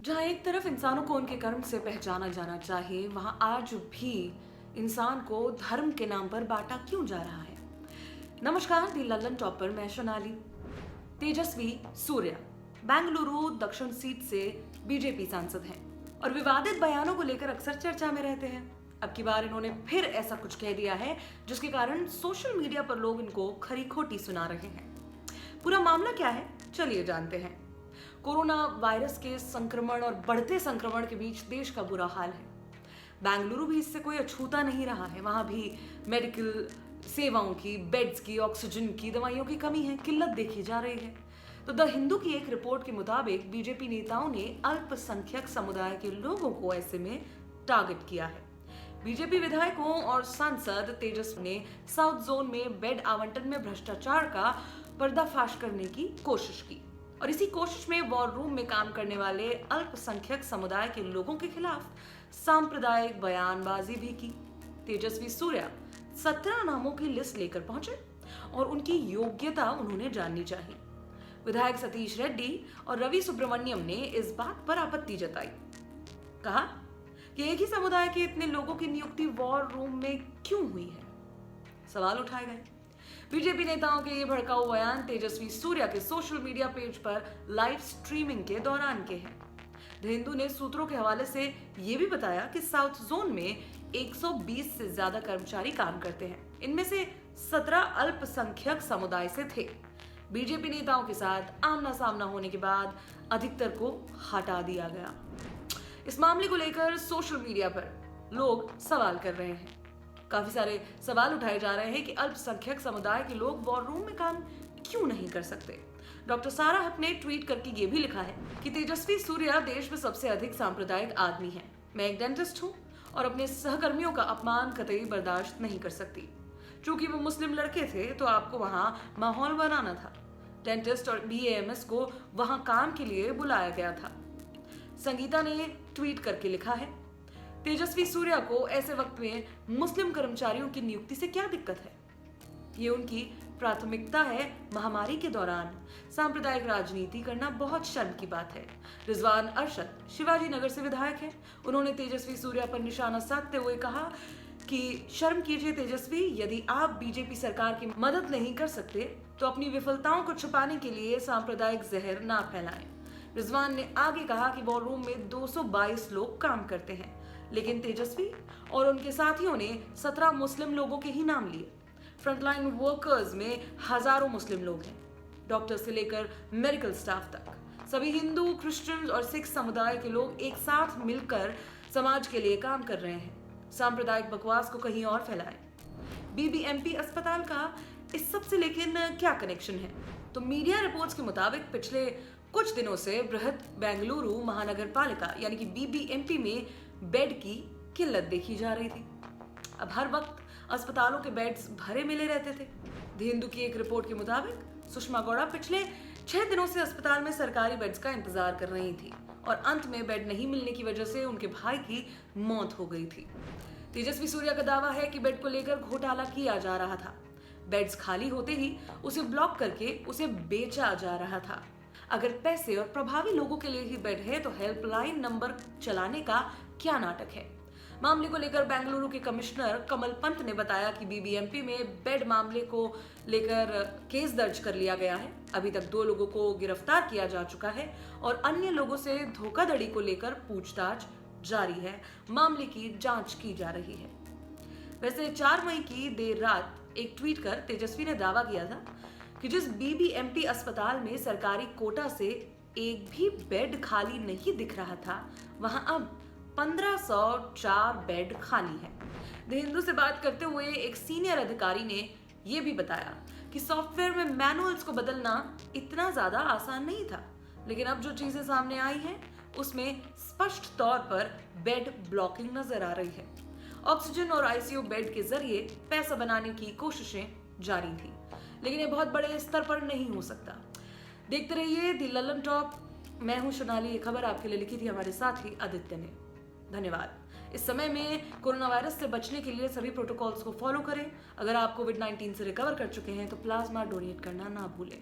जहाँ एक तरफ इंसानों को उनके कर्म से पहचाना जाना चाहिए, वहाँ आज भी इंसान को धर्म के नाम पर बांटा क्यों जा रहा है। नमस्कार, दी लल्लन टॉप पर मैं सोनाली। तेजस्वी सूर्या बेंगलुरु दक्षिण सीट से बीजेपी सांसद हैं और विवादित बयानों को लेकर अक्सर चर्चा में रहते हैं। अब की बार इन्होंने फिर ऐसा कुछ कह दिया है जिसके कारण सोशल मीडिया पर लोग इनको खरी खोटी सुना रहे हैं। पूरा मामला क्या है, चलिए जानते हैं। कोरोना वायरस के संक्रमण और बढ़ते संक्रमण के बीच देश का बुरा हाल है। बेंगलुरु भी इससे कोई अछूता नहीं रहा है। वहां भी मेडिकल सेवाओं की, बेड्स की, ऑक्सीजन की, दवाइयों की कमी है, किल्लत देखी जा रही है। तो द हिंदू की एक रिपोर्ट के मुताबिक बीजेपी नेताओं ने अल्पसंख्यक समुदाय के लोगों को ऐसे में टारगेट किया है। बीजेपी विधायकों और सांसद तेजस्वी ने साउथ जोन में बेड आवंटन में भ्रष्टाचार का पर्दाफाश करने की कोशिश की और इसी कोशिश में वॉर रूम में काम करने वाले अल्पसंख्यक समुदाय के लोगों के खिलाफ सांप्रदायिक बयानबाजी भी की। तेजस्वी सूर्या 17 नामों की लिस्ट लेकर पहुंचे और उनकी योग्यता उन्होंने जाननी चाहिए। विधायक सतीश रेड्डी और रवि सुब्रमण्यम ने इस बात पर आपत्ति जताई। कहा कि एक ही समुदाय के इतने लोगों की नियुक्ति वॉर रूम में क्यों हुई है। सवाल उठाए गए। बीजेपी नेताओं के ये भड़काऊ बयान तेजस्वी सूर्या के सोशल मीडिया पेज पर लाइव स्ट्रीमिंग के दौरान के हैं। द हिंदू ने सूत्रों के हवाले से ये भी बताया कि साउथ जोन में 120 से ज्यादा कर्मचारी काम करते हैं। इनमें से 17 अल्पसंख्यक समुदाय से थे। बीजेपी नेताओं के साथ आमना सामना होने के बाद अधिकतर को हटा दिया गया। इस मामले को लेकर सोशल मीडिया पर लोग सवाल कर रहे हैं। काफी सारे सवाल उठाए जा रहे हैं कि अल्पसंख्यक समुदाय के लोग वॉर रूम में काम क्यों नहीं कर सकते। डॉक्टर सारा हक ने ट्वीट करके ये भी लिखा है कि तेजस्वी सूर्या देश में सबसे अधिक सांप्रदायिक आदमी है। मैं एक डेंटिस्ट हूँ और अपने सहकर्मियों का अपमान कतई बर्दाश्त नहीं कर सकती। चूंकि वो मुस्लिम लड़के थे तो आपको वहां माहौल बनाना था। डेंटिस्ट और BAMS को वहां काम के लिए बुलाया गया था। संगीता ने ट्वीट करके लिखा है, तेजस्वी सूर्या को ऐसे वक्त में मुस्लिम कर्मचारियों की नियुक्ति से क्या दिक्कत है। ये उनकी प्राथमिकता है। महामारी के दौरान सांप्रदायिक राजनीति करना बहुत शर्म की बात है। रिजवान अरशद शिवाजी नगर से विधायक है। उन्होंने तेजस्वी सूर्या पर निशाना साधते हुए कहा कि शर्म कीजिए तेजस्वी, यदि आप बीजेपी सरकार की मदद नहीं कर सकते तो अपनी विफलताओं को छुपाने के लिए सांप्रदायिक जहर ना फैलाएं। रिजवान ने आगे कहा कि वॉर रूम में 222 लोग काम करते हैं, लेकिन तेजस्वी और उनके साथियों ने 17 मुस्लिम लोगों के ही नाम लिए। फ्रंटलाइन वर्कर्स में हजारों मुस्लिम लोग हैं, डॉक्टर से लेकर मेडिकल स्टाफ तक। सभी हिंदू, क्रिश्चियन और सिख समुदाय के लोग एक साथ मिलकर समाज के लिए काम कर रहे हैं। सांप्रदायिक बकवास को कहीं और फैलाएं। BBMP अस्पताल का इस सब से लेकिन क्या कनेक्शन है? तो मीडिया रिपोर्ट्स के मुताबिक पिछले कुछ दिनों से बृहद बेंगलुरु महानगर पालिका यानी कि BBMP में बेड की किल्लत देखी जा रही थी। अब हर वक्त अस्पतालों के बेड्स भरे मिले रहते थे। द हिंदू की एक रिपोर्ट के मुताबिक सुषमा गौड़ा पिछले 6 दिनों से अस्पताल में सरकारी बेड्स का इंतजार कर रही थी और अंत में बेड नहीं मिलने की वजह से उनके भाई की मौत हो गई थी। तेजस्वी सूर्या का दावा है कि बेड को लेकर घोटाला किया जा रहा था। बेड्स खाली होते ही उसे ब्लॉक करके उसे बेचा जा रहा था। अगर पैसे और प्रभावी लोगों के लिए ही बेड है तो हेल्पलाइन नंबर चलाने का क्या नाटक है। मामले को लेकर बेंगलुरु के कमिश्नर कमल पंत ने बताया कि BBMP में बेड मामले को लेकर केस दर्ज कर लिया गया है। अभी तक 2 लोगों को गिरफ्तार किया जा चुका है और अन्य लोगों से धोखाधड़ी को लेकर पूछताछ जारी है। मामले की जांच की जा रही है। वैसे 4 मई की देर रात एक ट्वीट कर तेजस्वी ने दावा किया था कि जिस BBMP अस्पताल में सरकारी कोटा से एक भी बेड खाली नहीं दिख रहा था, वहां अब 1504 बेड खाली है। द हिंदू से बात करते हुए एक सीनियर अधिकारी ने यह भी बताया कि सॉफ्टवेयर में मैनुअल्स को बदलना इतना ज्यादा आसान नहीं था, लेकिन अब जो चीजें सामने आई हैं उसमें स्पष्ट तौर पर बेड ब्लॉकिंग नजर आ रही है। ऑक्सीजन और ICU बेड के जरिए पैसा बनाने की कोशिशें जारी थी, लेकिन ये बहुत बड़े स्तर पर नहीं हो सकता। देखते रहिए दी लल्लन टॉप। मैं हूं सोनाली। ये खबर आपके लिए लिखी थी हमारे साथी आदित्य ने। धन्यवाद। इस समय में कोरोना वायरस से बचने के लिए सभी प्रोटोकॉल्स को फॉलो करें। अगर आप कोविड-19 से रिकवर कर चुके हैं तो प्लाज्मा डोनेट करना ना भूलें।